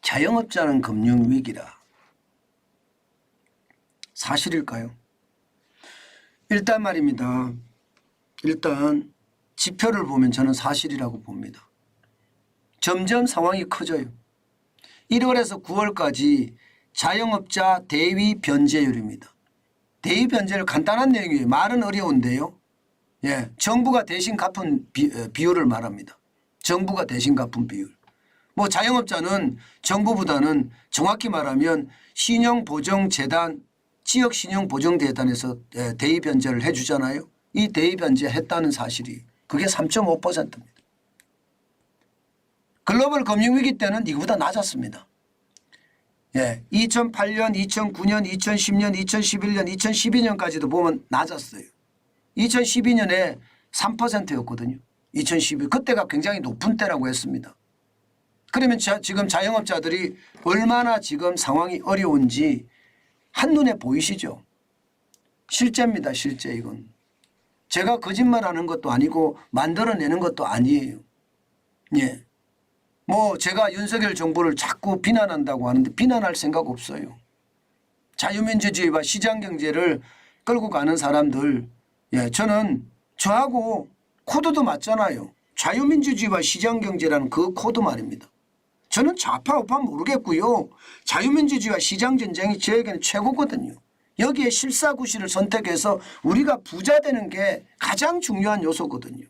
자영업자는 금융위기라. 사실일까요? 일단 말입니다. 일단 지표를 보면 저는 사실이라고 봅니다. 점점 상황이 커져요. 1월에서 9월까지 자영업자 대위 변제율입니다. 대위 변제율 간단한 내용이에요. 말은 어려운데요. 예, 정부가 대신 갚은 비율을 말합니다. 정부가 대신 갚은 비율. 뭐 자영업자는 정부보다는 정확히 말하면 신용보정재단, 지역신용보정재단에서 대위 변제를 해 주잖아요. 이 대위 변제 했다는 사실이 그게 3.5%입니다. 글로벌 금융위기 때는 이거보다 낮았습니다. 예, 2008년, 2009년, 2010년, 2011년, 2012년까지도 보면 낮았어요. 2012년에 3%였거든요. 2012 그때가 굉장히 높은 때라고 했습니다. 그러면 지금 자영업자들이 얼마나 지금 상황이 어려운지 한눈에 보이시죠? 실제입니다. 실제 이건. 제가 거짓말하는 것도 아니고 만들어내는 것도 아니에요. 예. 뭐 제가 윤석열 정부를 자꾸 비난한다고 하는데 비난할 생각 없어요. 자유민주주의와 시장경제를 끌고 가는 사람들, 예, 저는 저하고 코드도 맞잖아요. 자유민주주의와 시장경제라는 그 코드 말입니다. 저는 좌파 우파 모르겠고요. 자유민주주의와 시장전쟁이 저에게는 최고거든요. 여기에 실사구시를 선택해서 우리가 부자 되는 게 가장 중요한 요소거든요.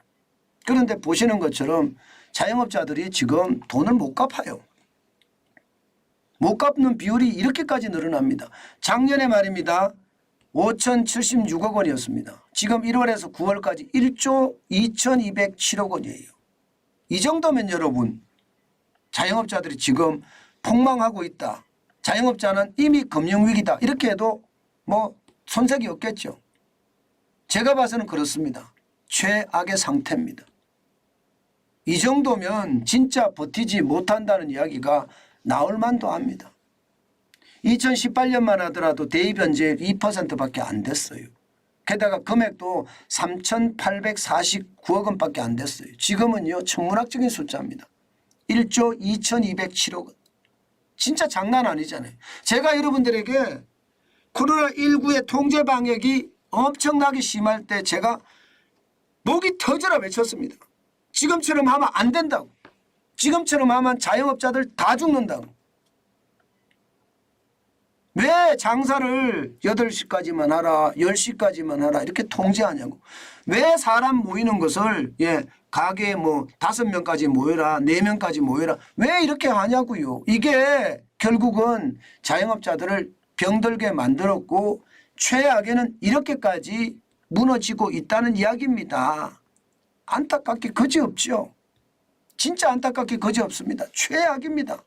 그런데 보시는 것처럼 자영업자들이 지금 돈을 못 갚아요. 못 갚는 비율이 이렇게까지 늘어납니다. 작년에 말입니다. 5,076억 원이었습니다. 지금 1월에서 9월까지 1조 2,207억 원이에요. 이 정도면 여러분 자영업자들이 지금 폭망하고 있다. 자영업자는 이미 금융위기다. 이렇게 해도 뭐 손색이 없겠죠. 제가 봐서는 그렇습니다. 최악의 상태입니다. 이 정도면 진짜 버티지 못한다는 이야기가 나올 만도 합니다. 2018년만 하더라도 대입변제율 2%밖에 안 됐어요. 게다가 금액도 3,849억 원밖에 안 됐어요. 지금은요 천문학적인 숫자입니다. 1조 2,207억 원. 진짜 장난 아니잖아요. 제가 여러분들에게 코로나19의 통제 방역이 엄청나게 심할 때 제가 목이 터져라 외쳤습니다. 지금처럼 하면 안 된다고. 지금처럼 하면 자영업자들 다 죽는다고. 왜 장사를 8시까지만 하라 10시까지만 하라 이렇게 통제하냐고. 왜 사람 모이는 것을 가게에 뭐 5명까지 모여라 4명까지 모여라 왜 이렇게 하냐고요. 이게 결국은 자영업자들을 병들게 만들었고 최악에는 이렇게까지 무너지고 있다는 이야기입니다. 안타깝게 그지없죠. 진짜 안타깝게 그지없습니다. 최악입니다.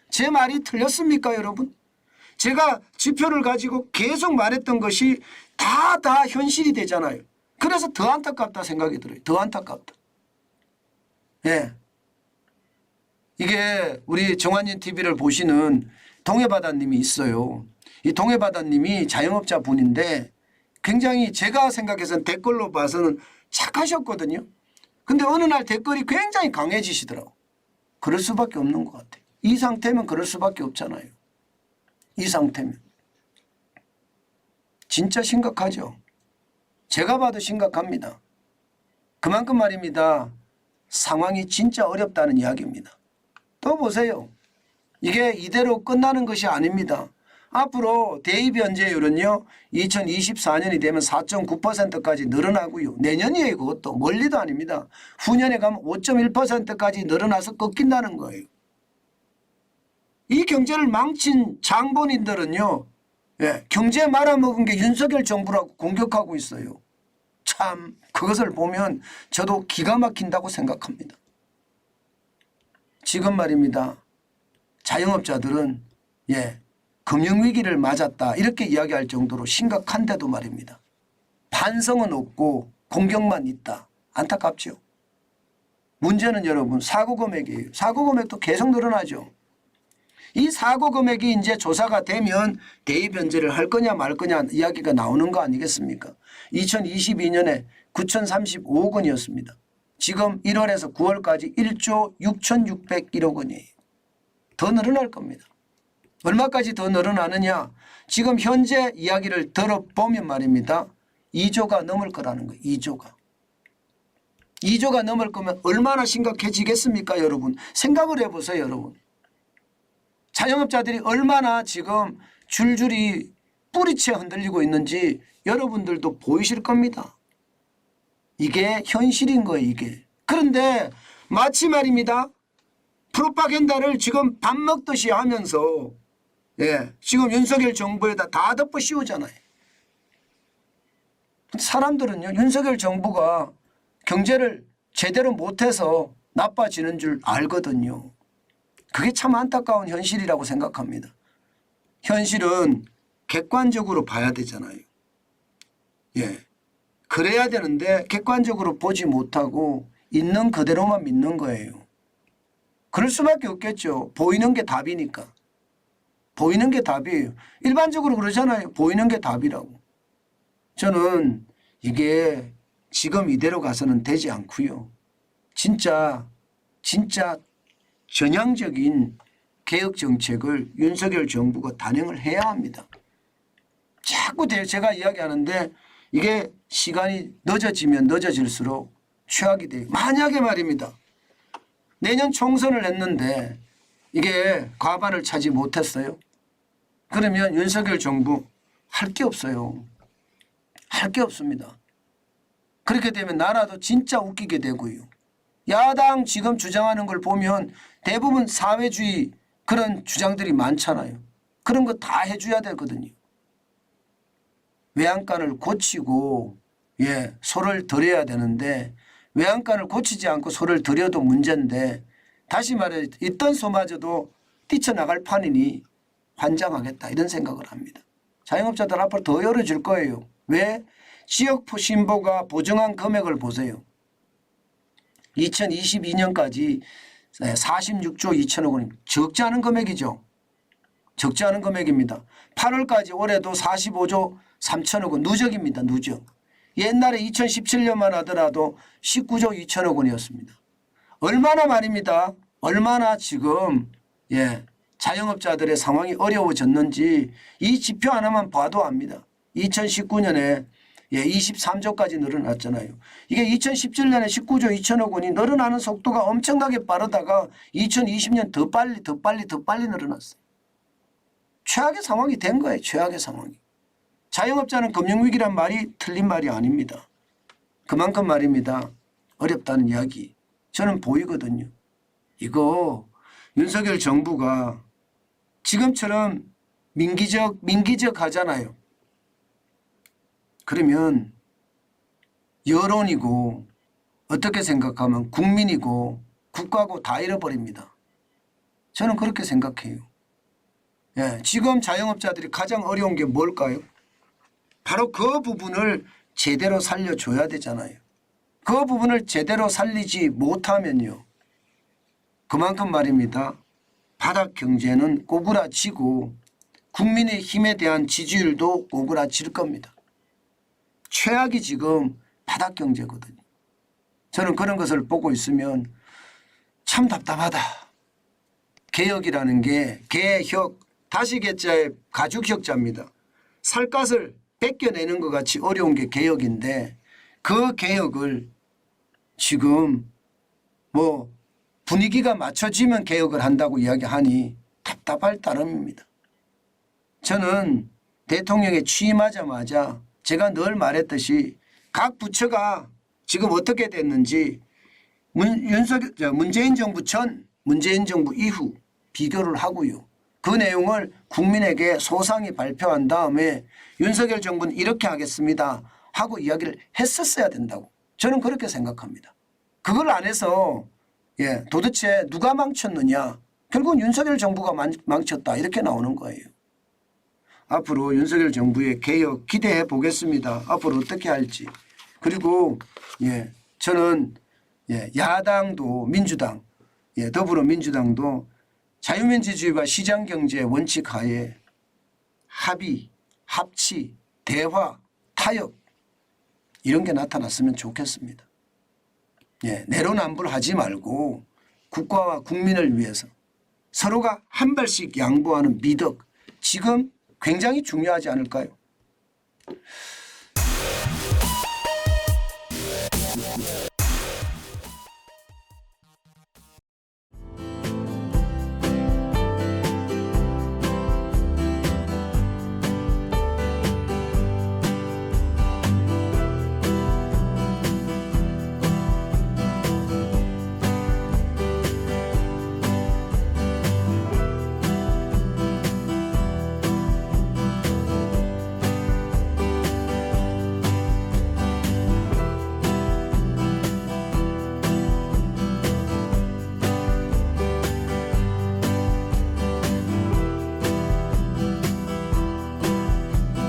제 말이 틀렸습니까 여러분? 제가 지표를 가지고 계속 말했던 것이 다 현실이 되잖아요. 그래서 더 안타깝다 생각이 들어요. 더 안타깝다. 예. 이게 우리 정환진 TV를 보시는 동해바다님이 있어요. 이 동해바다님이 자영업자 분인데 굉장히 제가 생각해서는 댓글로 봐서는 착하셨거든요. 근데 어느 날 댓글이 굉장히 강해지시더라고. 그럴 수밖에 없는 것 같아요. 이 상태면 그럴 수밖에 없잖아요. 이 상태면. 진짜 심각하죠. 제가 봐도 심각합니다. 그만큼 말입니다. 상황이 진짜 어렵다는 이야기입니다. 또 보세요. 이게 이대로 끝나는 것이 아닙니다. 앞으로 대입변제율은요 2024년이 되면 4.9%까지 늘어나고요. 내년이에요. 그것도 멀리도 아닙니다. 후년에 가면 5.1%까지 늘어나서 꺾인다는 거예요. 이 경제를 망친 장본인들은요 경제 말아먹은 게 윤석열 정부라고 공격하고 있어요. 참 그것을 보면 저도 기가 막힌다고 생각합니다. 지금 말입니다. 자영업자들은 금융위기를 맞았다 이렇게 이야기할 정도로 심각한데도 말입니다. 반성은 없고 공격만 있다. 안타깝죠. 문제는 여러분 사고금액이에요. 사고금액도 계속 늘어나죠. 이 사고금액이 이제 조사가 되면 대입변제를 할 거냐 말 거냐 이야기가 나오는 거 아니겠습니까? 2022년에 9,035억 원이었습니다. 지금 1월에서 9월까지 1조 6,601억 원이에요. 더 늘어날 겁니다. 얼마까지 더 늘어나느냐. 지금 현재 이야기를 들어보면 말입니다. 2조가 넘을 거라는 거예요. 2조가. 2조가 넘을 거면 얼마나 심각해지겠습니까 여러분. 생각을 해보세요 여러분. 자영업자들이 얼마나 지금 줄줄이 뿌리채 흔들리고 있는지 여러분들도 보이실 겁니다. 이게 현실인 거예요 이게. 그런데 마치 말입니다. 프로파간다를 지금 밥 먹듯이 하면서 지금 윤석열 정부에다 다 덮어 씌우잖아요. 사람들은요 윤석열 정부가 경제를 제대로 못해서 나빠지는 줄 알거든요. 그게 참 안타까운 현실이라고 생각합니다. 현실은 객관적으로 봐야 되잖아요. 그래야 되는데 객관적으로 보지 못하고 있는 그대로만 믿는 거예요. 그럴 수밖에 없겠죠. 보이는 게 답이니까. 보이는 게 답이에요. 일반적으로 그러잖아요. 보이는 게 답이라고. 저는 이게 지금 이대로 가서는 되지 않고요. 진짜 전향적인 개혁 정책을 윤석열 정부가 단행을 해야 합니다. 자꾸 제가 이야기하는데 이게 시간이 늦어지면 늦어질수록 최악이 돼요. 만약에 말입니다. 내년 총선을 했는데 이게 과반을 차지 못했어요. 그러면 윤석열 정부 할 게 없어요. 할 게 없습니다. 그렇게 되면 나라도 진짜 웃기게 되고요. 야당 지금 주장하는 걸 보면 대부분 사회주의 그런 주장들이 많잖아요. 그런 거 다 해줘야 되거든요. 외양간을 고치고 소를 들여야 되는데 외양간을 고치지 않고 소를 들여도 문제인데 다시 말해 있던 소마저도 뛰쳐나갈 판이니 환장하겠다 이런 생각을 합니다. 자영업자들 앞으로 더 열어줄 거예요. 왜? 지역신보가 보정한 금액을 보세요. 2022년까지 46조 2천억 원 적지 않은 금액이죠. 적지 않은 금액입니다. 8월까지 올해도 45조 3천억 원 누적입니다. 누적. 옛날에 2017년만 하더라도 19조 2천억 원이었습니다. 얼마나 말입니다. 얼마나 지금 자영업자들의 상황이 어려워졌는지 이 지표 하나만 봐도 압니다. 2019년에 23조까지 늘어났잖아요. 이게 2017년에 19조 2천억 원이 늘어나는 속도가 엄청나게 빠르다가 2020년 더 빨리 늘어났어요. 최악의 상황이 된 거예요. 최악의 상황이. 자영업자는 금융위기란 말이 틀린 말이 아닙니다. 그만큼 말입니다. 어렵다는 이야기 저는 보이거든요. 이거 윤석열 정부가 지금처럼 민기적 하잖아요. 그러면 여론이고 어떻게 생각하면 국민이고 국가고 다 잃어버립니다. 저는 그렇게 생각해요. 지금 자영업자들이 가장 어려운 게 뭘까요? 바로 그 부분을 제대로 살려줘야 되잖아요. 그 부분을 제대로 살리지 못하면요. 그만큼 말입니다. 바닥 경제는 꼬꾸라지고 국민의 힘에 대한 지지율도 꼬꾸라질 겁니다. 최악이 지금 바닥 경제거든요. 저는 그런 것을 보고 있으면 참 답답하다. 개혁이라는 게 개혁, 다시 개자의 가죽혁자입니다. 살갗을 벗겨내는 것 같이 어려운 게 개혁인데 그 개혁을 지금 분위기가 맞춰지면 개혁을 한다고 이야기하니 답답할 따름입니다. 저는 대통령에 취임하자마자 제가 늘 말했듯이 각 부처가 지금 어떻게 됐는지 문재인 정부 전, 문재인 정부 이후 비교를 하고요. 그 내용을 국민에게 소상히 발표한 다음에 윤석열 정부는 이렇게 하겠습니다 하고 이야기를 했었어야 된다고 저는 그렇게 생각합니다. 그걸 안 해서 도대체 누가 망쳤느냐. 결국은 윤석열 정부가 망쳤다 이렇게 나오는 거예요. 앞으로 윤석열 정부의 개혁 기대해 보겠습니다. 앞으로 어떻게 할지. 그리고 저는 야당도 민주당 더불어민주당도 자유민주주의와 시장경제 원칙 하에 합의, 합치, 대화, 타협 이런 게 나타났으면 좋겠습니다. 내로남불하지 말고 국가와 국민을 위해서 서로가 한 발씩 양보하는 미덕 지금 굉장히 중요하지 않을까요?